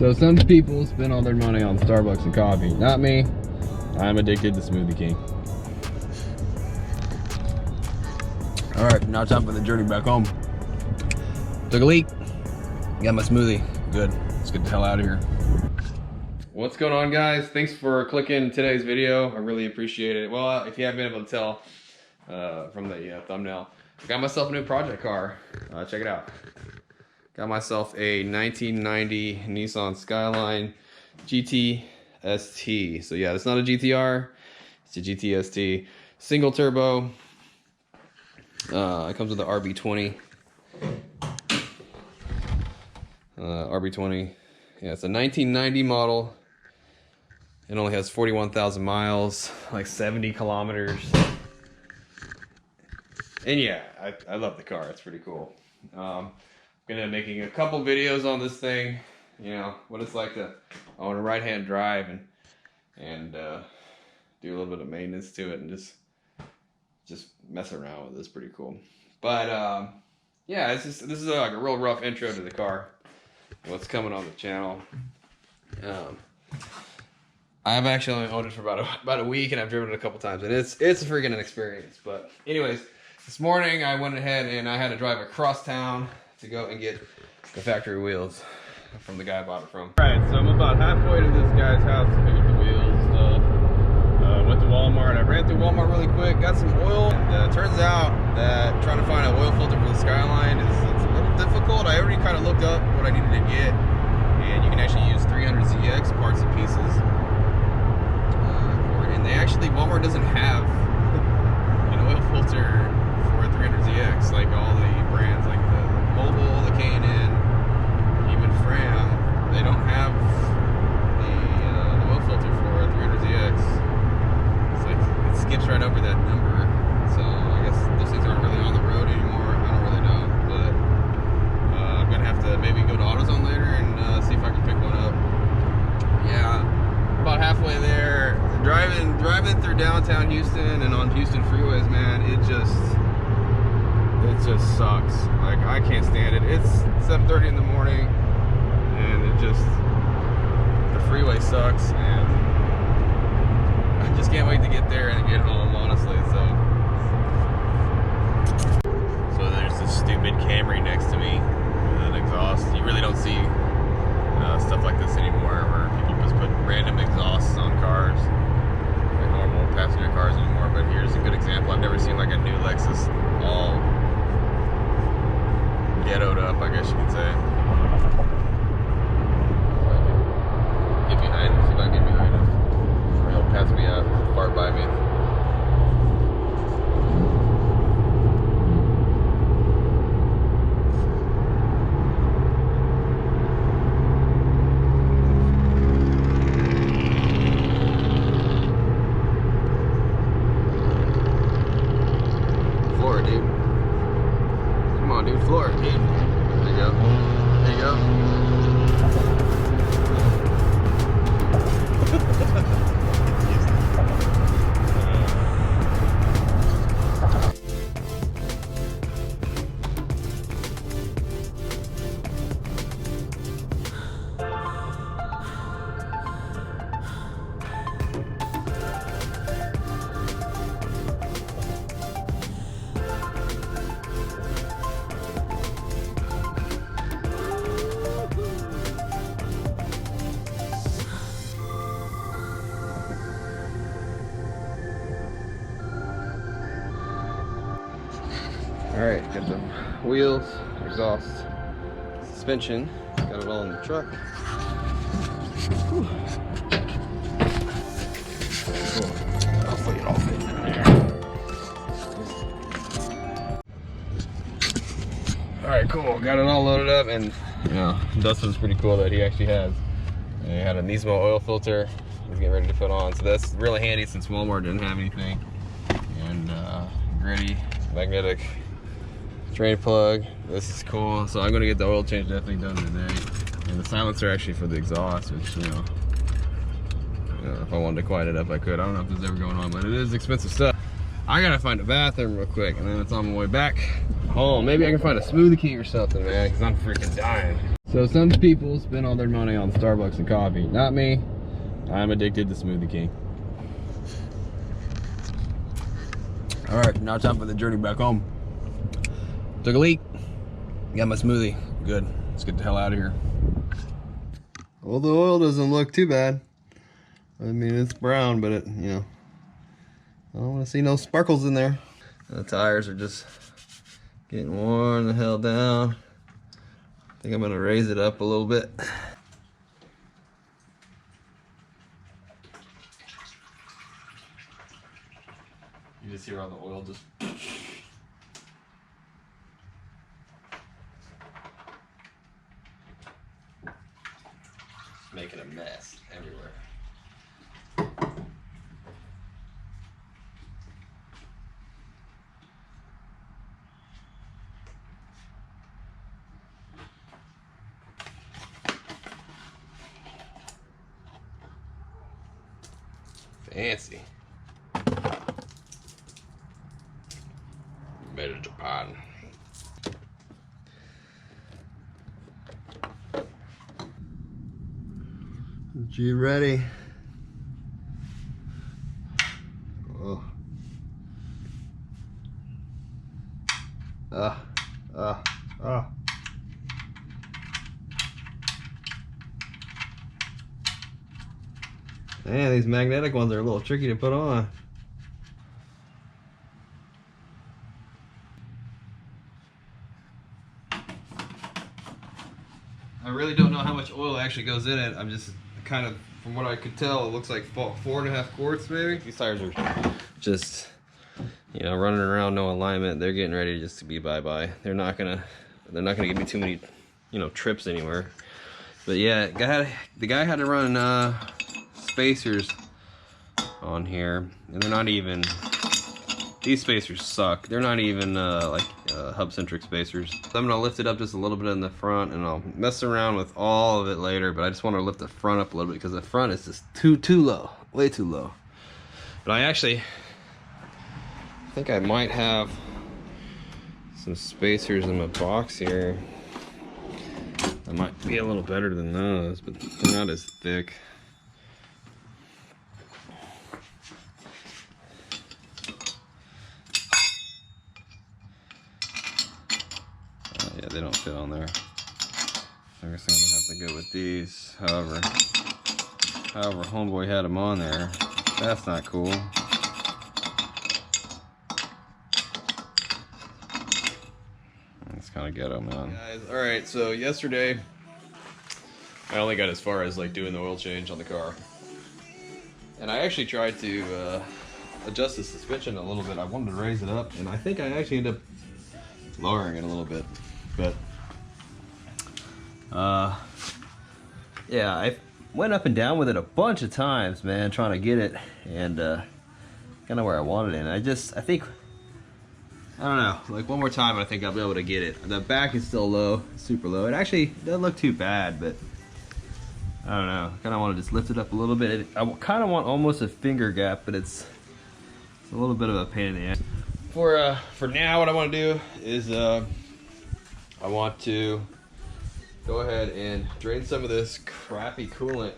So some people spend all their money on Starbucks and coffee. Not me. I'm addicted to Smoothie King. All right, now time for the journey back home. Took a leak. Got my smoothie. Good. Let's get the hell out of here. What's going on, guys? Thanks for clicking today's video. I really appreciate it. Well, if you haven't been able to tell from the thumbnail, I got myself a new project car. Check it out. Got myself a 1990 Nissan Skyline GTST. So yeah, it's not a GTR, it's a GTST. Single turbo. It comes with the RB20. RB20. Yeah, it's a 1990 model. It only has 41,000 miles, like 70 kilometers. And yeah, I love the car. It's pretty cool. Gonna be making a couple videos on this thing, you know what it's like to own a right-hand drive and do a little bit of maintenance to it and just mess around with it. It's pretty cool. But yeah, this is like a real rough intro to the car, what's coming on the channel. I've actually only owned it for about a week, and I've driven it a couple times, and it's a freaking experience. But anyways, this morning I went ahead and I had to drive across town to go and get the factory wheels from the guy I bought it from. Alright, so I'm about halfway to this guy's house to pick up the wheels and stuff. Went to Walmart. I ran through Walmart really quick, got some oil, and turns out that trying to find an oil filter for the Skyline it's a little difficult. I already kind of looked up what I needed to get, and you can actually use 300ZX parts and pieces for it. And they actually, Walmart doesn't have an oil filter for 300ZX like all the brands, like the Mobile, the K&N, even Fram. They don't have the oil filter for 300ZX. It's like it skips right over that number. So I guess those things aren't really on the road anymore. I don't really know, but I'm gonna have to maybe go to AutoZone later and see if I can pick one up. Yeah, about halfway there. Driving through downtown Houston and on Houston freeways, man, it just sucks. Like, I can't stand it. It's 7:30 in the morning, and the freeway sucks, and I just can't wait to get there and get home, honestly. So there's this stupid Camry next to me with an exhaust. You really don't see stuff like this anymore, where people just put random exhausts on cars, like normal passenger cars anymore. But here's a good example. I've never seen like a new Lexus all ghettoed up, I guess you could say. Get behind him, see if I can get behind him. Or he'll pass me out, far by me. Floor it, dude. Come on, dude, floor it, dude. There you go. There you go. Alright, got the wheels, exhaust, suspension, got it all in the truck. Whew. Cool. Hopefully it all fits in there. Alright, cool. Got it all loaded up, and you know, Dustin's pretty cool that he actually has. He had a Nismo oil filter he's getting ready to put on, so that's really handy since Walmart didn't have anything. And gritty, magnetic drain plug. This is cool. So I'm gonna get the oil change definitely done today. And the silencer actually for the exhaust, which you know, if I wanted to quiet it up, I could. I don't know if this is ever going on, but it is expensive stuff. I gotta find a bathroom real quick, and then it's on my way back home. Maybe I can find a Smoothie King or something, man, because I'm freaking dying. So some people spend all their money on Starbucks and coffee. Not me. I'm addicted to Smoothie King. All right, now time for the journey back home. Took a leak. Got my smoothie. Good. Let's get the hell out of here. Well, the oil doesn't look too bad. I mean, it's brown, but it, you know, I don't want to see no sparkles in there. The tires are just getting worn the hell down. I think I'm gonna raise it up a little bit. You just hear all the oil just. Making a mess everywhere. Fancy. Better Japan. You ready? Oh. Man, these magnetic ones are a little tricky to put on. I really don't know how much oil actually goes in it. I'm just kind of, from what I could tell, it looks like 4.5 quarts maybe. These tires are just, you know, running around, no alignment. They're getting ready just to be bye-bye. They're not gonna give me too many, you know, trips anywhere. But yeah, the guy had to run spacers on here, and they're not even, these spacers suck. They're not even like hub-centric spacers. So I'm gonna lift it up just a little bit in the front, and I'll mess around with all of it later, but I just want to lift the front up a little bit because the front is just too low, way too low. But I think I might have some spacers in my box here. I might be a little better than those, but they're not as thick. Yeah, they don't fit on there. I guess I'm gonna have to go with these. However, homeboy had them on there. That's not cool. It's kind of ghetto, man. Guys, all right. So yesterday, I only got as far as like doing the oil change on the car, and I actually tried to adjust the suspension a little bit. I wanted to raise it up, and I think I actually ended up lowering it a little bit. But yeah, I went up and down with it a bunch of times, man, trying to get it, and kind of where I wanted it. And I think, I don't know, like one more time, I think I'll be able to get it. The back is still low, super low. It actually doesn't look too bad, but I don't know. I kind of want to just lift it up a little bit. I kind of want almost a finger gap, but it's a little bit of a pain in the ass. For now, what I want to do is I want to go ahead and drain some of this crappy coolant.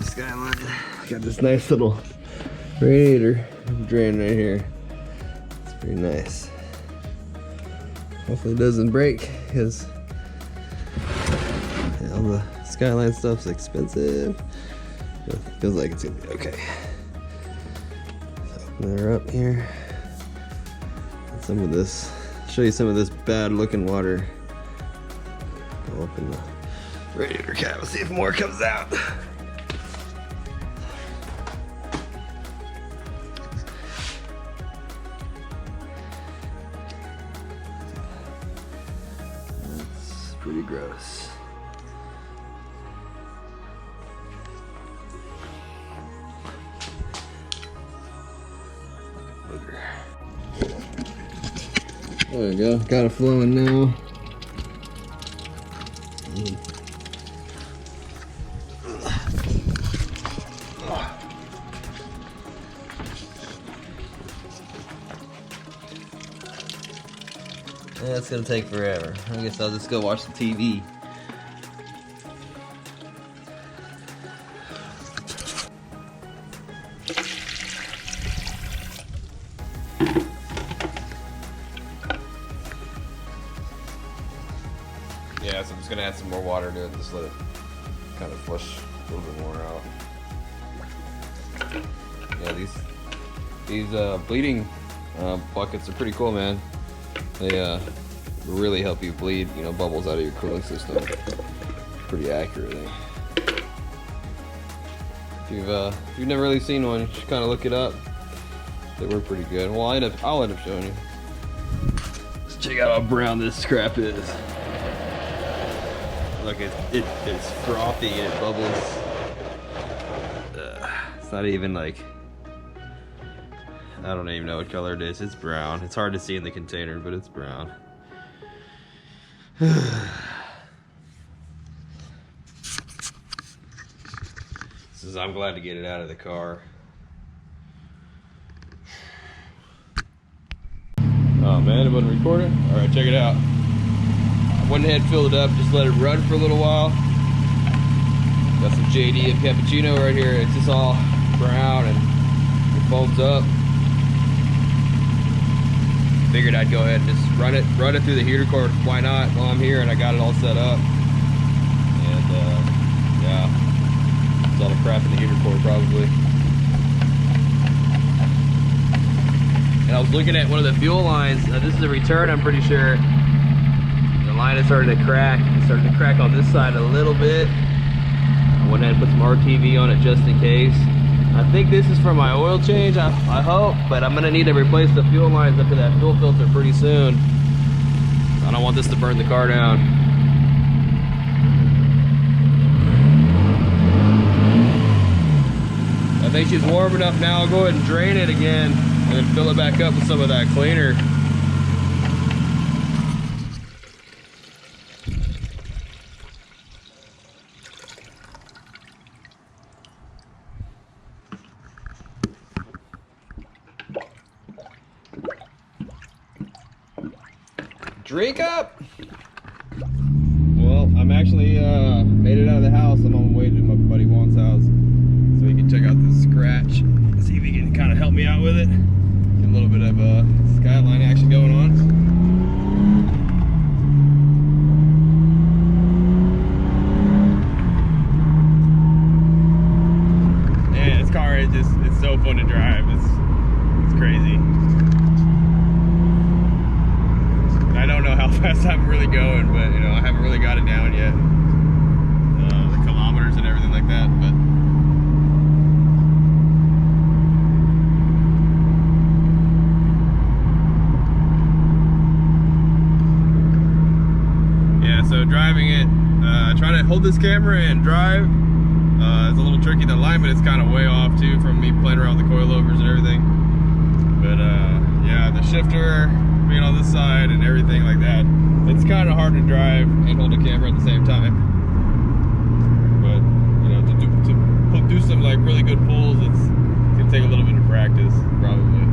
Skyline. Got this nice little radiator drain right here. It's pretty nice. Hopefully it doesn't break because all the Skyline stuff's expensive. It feels like it's gonna be okay. So open her up here. And some of this, show you some of this bad looking water. Go open the radiator cap and see if more comes out. That's pretty gross. There we go, got it flowing now. Yeah, it's gonna take forever. I guess I'll just go watch the TV. Yeah, so I'm just gonna add some more water to it and just let it kind of flush a little bit more out. Yeah, these bleeding buckets are pretty cool, man. They really help you bleed, you know, bubbles out of your cooling system pretty accurately. If you've never really seen one, you should kind of look it up. They work pretty good. Well, I'll end up showing you. Let's check out how brown this crap is. Look, it's frothy and it bubbles. It's not even like, I don't even know what color it is. It's brown. It's hard to see in the container, but it's brown. I'm glad to get it out of the car. Oh man, it wasn't recording? Alright, check it out. I went ahead and filled it up, just let it run for a little while. Got some JD and cappuccino right here. It's just all brown and it foams up. Figured I'd go ahead and just run it through the heater cord. Why not? While I'm here and I got it all set up. And yeah, it's all the crap in the heater cord probably. And I was looking at one of the fuel lines. This is a return, I'm pretty sure. The line has started to crack. It started to crack on this side a little bit. I went ahead and put some RTV on it just in case. I think this is for my oil change, I hope, but I'm gonna need to replace the fuel lines up to that fuel filter pretty soon. I don't want this to burn the car down. I think she's warm enough now. I'll go ahead and drain it again and then fill it back up with some of that cleaner. Drink up! Well, I'm actually made it out of the house. I'm on my way to my buddy Juan's house so he can check out this scratch. See if he can kind of help me out with it. Get a little bit of Skyline action going on. Yeah, this car is it's so fun to drive. It's crazy. I don't know how fast I'm really going, but you know, I haven't really got it down yet. The kilometers and everything like that, but yeah, so driving it, trying to hold this camera and drive, it's a little tricky. The alignment is kind of way off too from me playing around with the coilovers and everything. But yeah, the shifter being on this side and everything like that, it's kind of hard to drive and hold a camera at the same time. But you know, to do some like really good pulls, it's gonna take a little bit of practice probably.